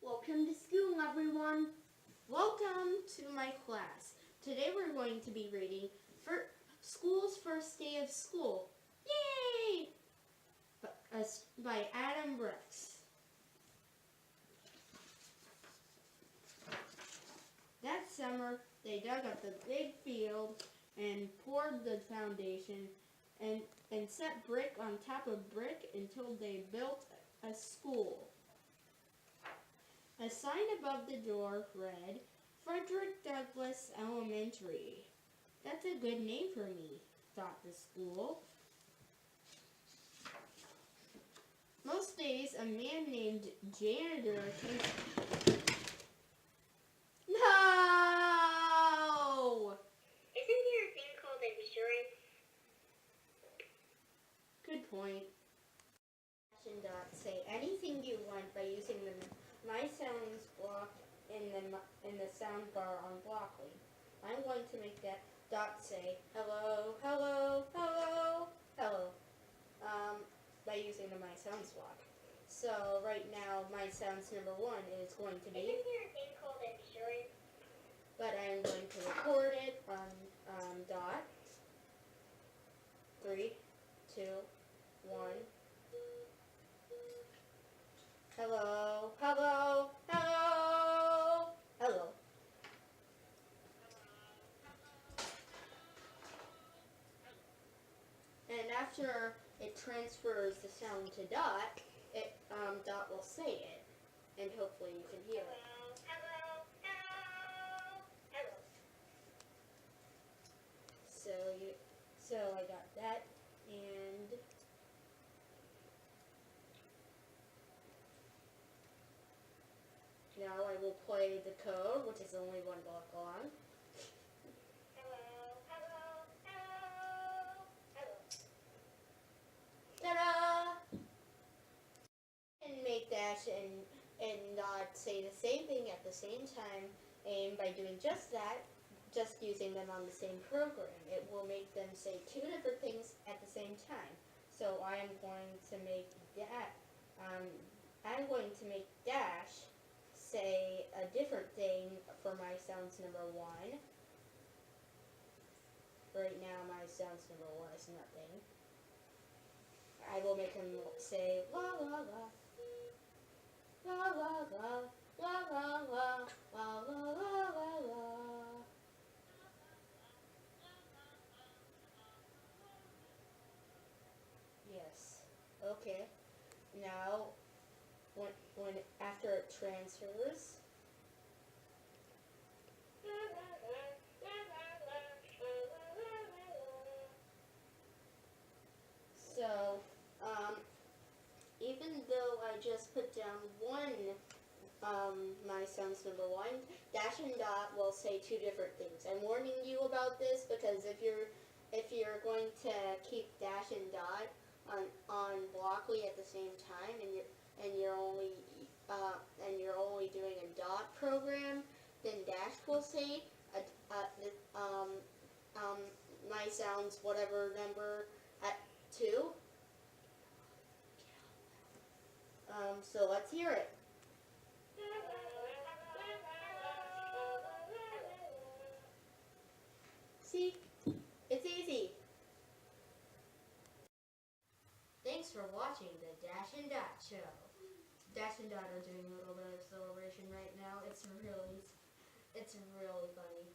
Welcome to school, everyone. Welcome to my class. Today we're going to be reading for School's First Day of School. Yay! By Adam Brooks. That summer, they dug up the big field and poured the foundation and set brick on top of brick until they built a school. A sign above the door read, Frederick Douglass Elementary. That's a good name for me, thought the school. Most days, a man named Janitor came... No! Isn't there a thing called insurance? Good point. Say anything you want by using the My Sounds block in the sound bar on Blockly. I'm going to make that dot say hello, hello, hello, hello, by using the My Sounds block. So right now, My Sounds number 1 is going to be... Isn't there a thing called insurance? But I'm going to record it on dot. 3, 2, 1. Hello, hello, hello, hello. And after it transfers the sound to dot, dot will say it, and hopefully you can hear it. Hello, hello, hello. So I got that, and now I will play the code, which is only 1 block long. Hello, hello, hello, hello. Ta-da! And make dash and dot say the same thing at the same time, and by doing just that, just using them on the same program, it will make them say 2 different things at the same time. So I am going to make that. I'm going to make dash say a different thing for My Sounds number 1. Right now, My Sounds number 1 is nothing. I will make him say la la la, la la la, la la la, la la la la la. Yes. Okay. Now, when after it transfers, so even though I just put down 1 My Sounds number 1, dash and dot will say 2 different things. I'm warning you about this because if you're going to keep dash and dot on Blockly at the same time and you're only doing a dot program, then dash will say My Sounds whatever number at 2. So let's hear it. See? It's easy. Thanks for watching the Dash and Dot show. Dash and Dot are doing a little bit of celebration right now. It's really funny.